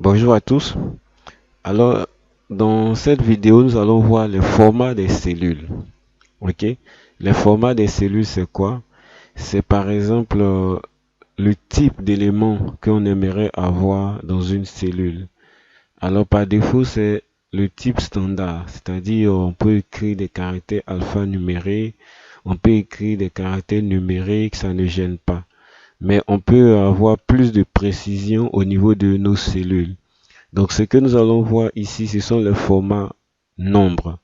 Bonjour à tous. Alors, dans cette vidéo, nous allons voir les formats des cellules. Ok? Les formats des cellules, c'est quoi? C'est par exemple le type d'élément qu'on aimerait avoir dans une cellule. Alors, par défaut, c'est le type standard, c'est-à-dire on peut écrire des caractères alphanumériques, on peut écrire des caractères numériques, ça ne gêne pas. Mais on peut avoir plus de précision au niveau de nos cellules. Donc, ce que nous allons voir ici, ce sont les formats nombres.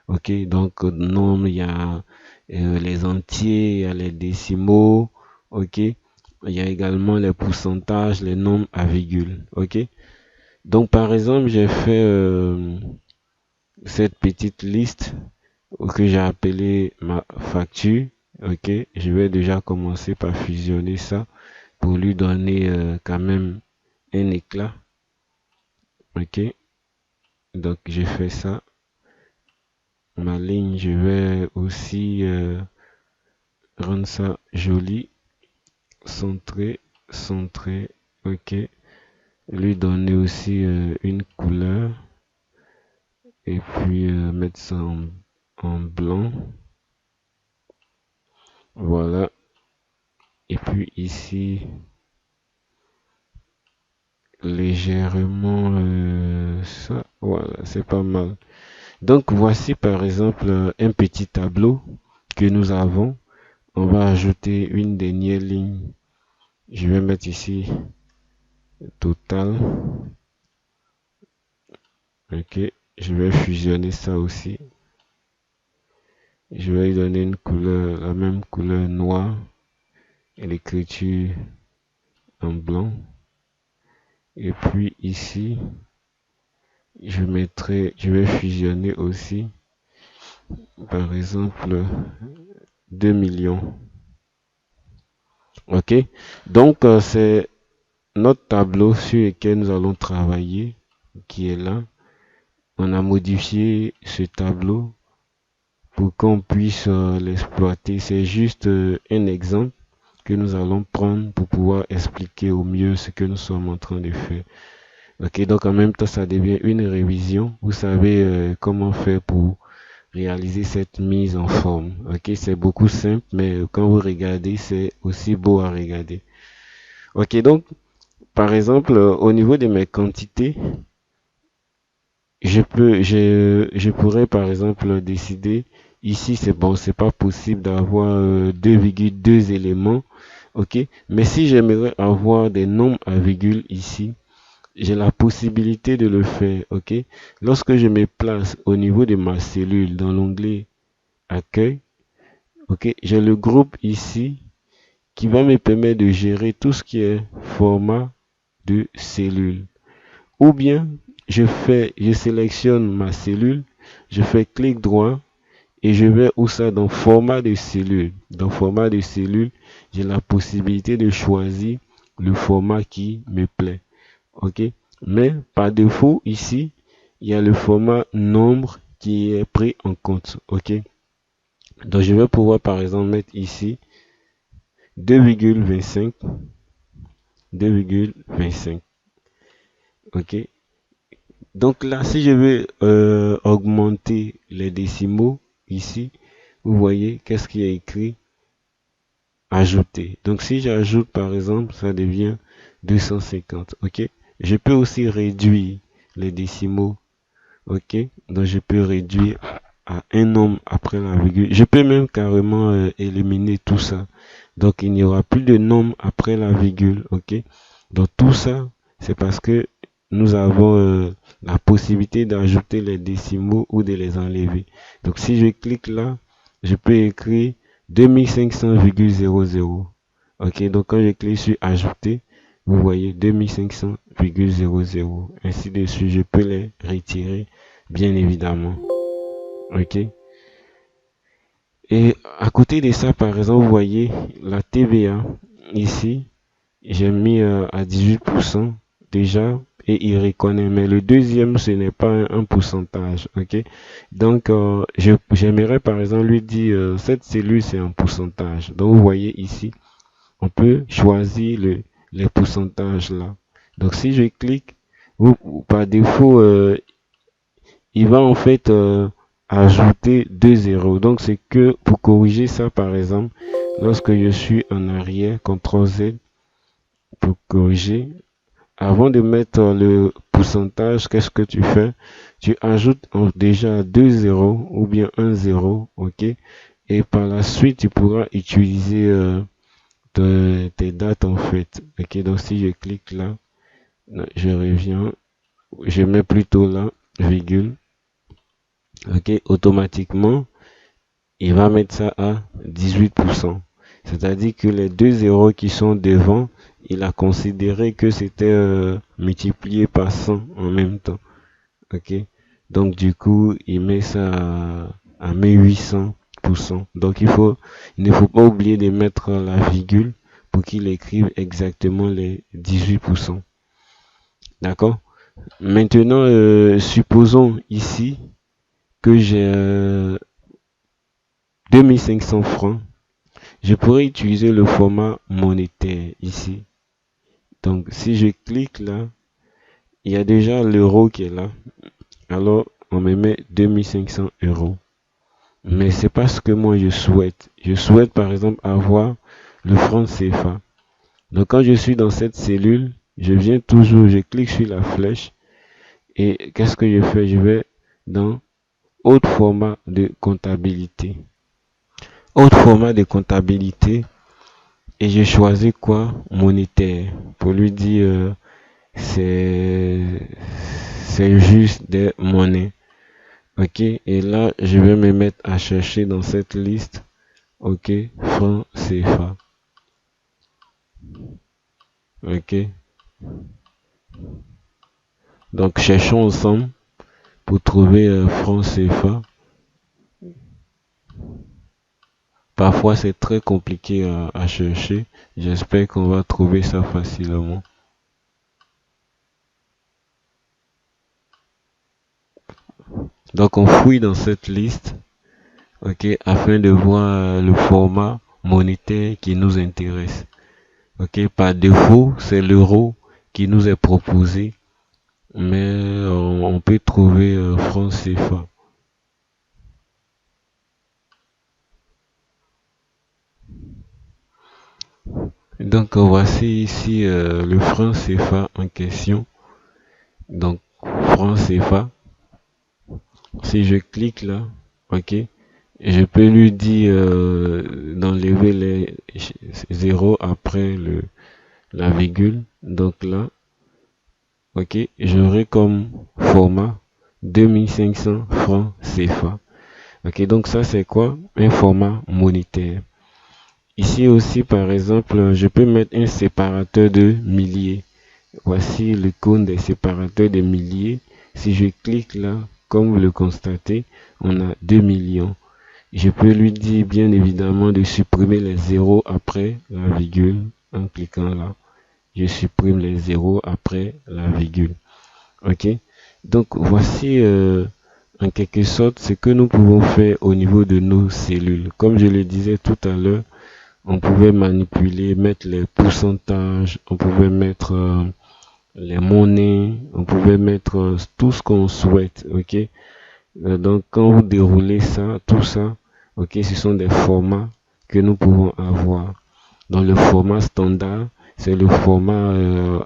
Ok, donc nombre, il y a les entiers, il y a les décimaux. Ok, il y a également les pourcentages, les nombres à virgule. Ok, donc par exemple, j'ai fait cette petite liste que j'ai appelée ma facture. Ok, je vais déjà commencer par fusionner ça pour lui donner quand même un éclat. Ok, donc j'ai fait ça. Ma ligne, je vais aussi rendre ça joli, centré, centré, ok. Lui donner aussi une couleur et puis mettre ça en blanc, voilà. Et puis ici, légèrement ça, voilà, c'est pas mal. Donc voici par exemple un petit tableau que nous avons. On va ajouter une dernière ligne. Je vais mettre ici total. Ok, je vais fusionner ça aussi. Je vais lui donner une couleur, la même couleur noire et l'écriture en blanc. Et puis ici, je vais fusionner aussi, par exemple, 2 millions. Ok, donc c'est notre tableau sur lequel nous allons travailler qui est là. On a modifié ce tableau pour qu'on puisse l'exploiter. C'est juste un exemple que nous allons prendre pour pouvoir expliquer au mieux ce que nous sommes en train de faire. Ok, donc en même temps, ça devient une révision. Vous savez comment faire pour réaliser cette mise en forme. Ok, c'est beaucoup simple, mais quand vous regardez, c'est aussi beau à regarder. Ok, donc par exemple, au niveau de mes quantités, je pourrais par exemple décider, ici c'est bon, c'est pas possible d'avoir 2,2 éléments, ok, mais si j'aimerais avoir des nombres à virgule ici, j'ai la possibilité de le faire, ok. Lorsque je me place au niveau de ma cellule dans l'onglet accueil, ok, j'ai le groupe ici qui va me permettre de gérer tout ce qui est format de cellule. Ou bien, je sélectionne ma cellule, je fais clic droit et je vais où ça dans format de cellule. Dans format de cellule, j'ai la possibilité de choisir le format qui me plaît. Ok? Mais par défaut, ici, il y a le format nombre qui est pris en compte. Ok? Donc, je vais pouvoir par exemple mettre ici 2,25. 2,25. Ok? Donc là, si je veux augmenter les décimaux, ici, vous voyez qu'est-ce qui est écrit? Ajouter. Donc si j'ajoute par exemple, ça devient 250. Ok. Je peux aussi réduire les décimaux. Ok. Donc je peux réduire à un nombre après la virgule. Je peux même carrément éliminer tout ça. Donc il n'y aura plus de nombre après la virgule. Ok. Donc tout ça, c'est parce que nous avons la possibilité d'ajouter les décimaux ou de les enlever. Donc si je clique là, je peux écrire 2500,00. Ok, donc quand je clique sur ajouter, vous voyez 2500,00. Ainsi de suite, je peux les retirer, bien évidemment. Ok. Et à côté de ça, par exemple, vous voyez la TVA ici, j'ai mis à 18% déjà et il reconnaît. Mais le deuxième, ce n'est pas un pourcentage. Ok. Donc, j'aimerais par exemple lui dire cette cellule, c'est un pourcentage. Donc, vous voyez ici, on peut choisir les pourcentages là. Donc, si je clique, ou par défaut, il va en fait ajouter 2 zéros. Donc c'est que pour corriger ça, par exemple, lorsque je suis en arrière, CTRL Z pour corriger, avant de mettre le pourcentage, qu'est-ce que tu fais? Tu ajoutes déjà 2 zéros ou bien 1 zéro, ok? Et par la suite, tu pourras utiliser tes dates en fait. Ok, donc si je clique là, je reviens, je mets plutôt là, virgule. Ok, automatiquement, il va mettre ça à 18%. C'est-à-dire que les 2 zéros qui sont devant, il a considéré que c'était multiplié par 100 en même temps. Ok, donc du coup, il met ça à 1800%. Donc il ne faut pas oublier de mettre la virgule pour qu'il écrive exactement les 18%. D'accord? Maintenant, supposons ici que j'ai 2500 francs. Je pourrais utiliser le format monétaire ici. Donc, si je clique là, il y a déjà l'euro qui est là. Alors, on me met 2500 euros. Mais c'est pas ce que moi je souhaite. Je souhaite par exemple avoir le franc CFA. Donc, quand je suis dans cette cellule, je viens toujours, je clique sur la flèche. Et qu'est-ce que je fais? Je vais dans autre format de comptabilité. Autre format de comptabilité. Et j'ai choisi quoi? Monétaire. Pour lui dire c'est juste des monnaies. Ok. Et là, je vais me mettre à chercher dans cette liste. Ok. Franc CFA. Ok. Donc cherchons ensemble pour trouver franc CFA. Parfois c'est très compliqué à chercher. J'espère qu'on va trouver ça facilement. Donc on fouille dans cette liste, ok, afin de voir le format monétaire qui nous intéresse. Ok, par défaut, c'est l'euro qui nous est proposé, mais on peut trouver franc CFA. Donc voici ici le franc CFA en question. Donc franc CFA. Si je clique là, ok, je peux lui dire d'enlever les zéros après la virgule. Donc là, ok, j'aurai comme format 2500 francs CFA. Ok, donc ça c'est quoi? Un format monétaire. Ici aussi, par exemple, je peux mettre un séparateur de milliers. Voici l'icône des séparateurs de milliers. Si je clique là, comme vous le constatez, on a 2 millions. Je peux lui dire bien évidemment de supprimer les zéros après la virgule en cliquant là. Je supprime les zéros après la virgule. Ok. Donc voici en quelque sorte ce que nous pouvons faire au niveau de nos cellules. Comme je le disais tout à l'heure, on pouvait manipuler, mettre les pourcentages, on pouvait mettre les monnaies, on pouvait mettre tout ce qu'on souhaite. Ok. Donc quand vous déroulez ça, tout ça, ok, ce sont des formats que nous pouvons avoir. Dans le format standard, c'est le format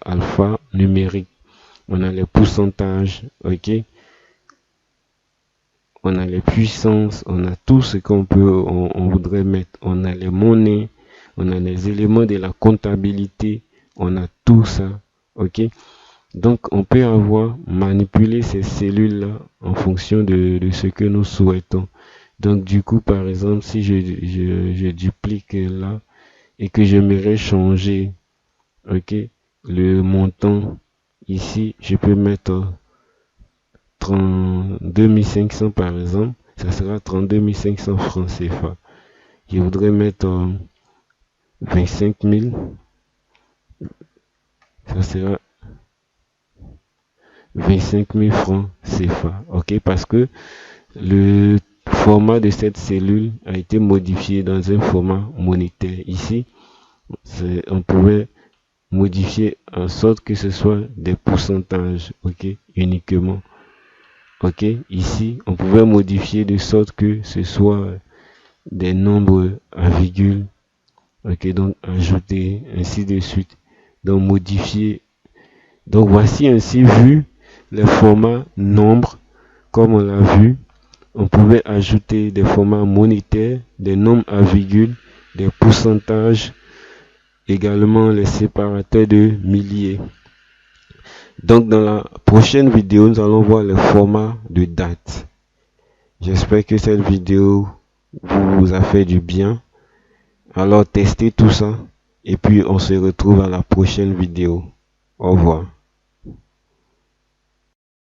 alpha numérique. On a les pourcentages, ok, on a les puissances, on a tout ce on voudrait mettre. On a les monnaies, on a les éléments de la comptabilité, on a tout ça, ok. Donc on peut avoir manipulé ces cellules-là en fonction de ce que nous souhaitons. Donc du coup, par exemple, si je duplique là et que j'aimerais changer, ok, le montant ici, je peux mettre 32 500 par exemple, ça sera 32 500 francs CFA. Je voudrais mettre 25 000, ça sera 25 000 francs CFA, ok, parce que le format de cette cellule a été modifié dans un format monétaire. Ici, on pouvait modifier en sorte que ce soit des pourcentages, ok, uniquement. Ok, ici, on pouvait modifier de sorte que ce soit des nombres à virgule, ok, donc ajouter, ainsi de suite. Donc modifier. Donc voici ainsi vu les formats nombres, comme on l'a vu. On pouvait ajouter des formats monétaires, des nombres à virgule, des pourcentages, également les séparateurs de milliers. Donc dans la prochaine vidéo, nous allons voir les formats de date. J'espère que cette vidéo vous a fait du bien. Alors testez tout ça et puis on se retrouve à la prochaine vidéo. Au revoir.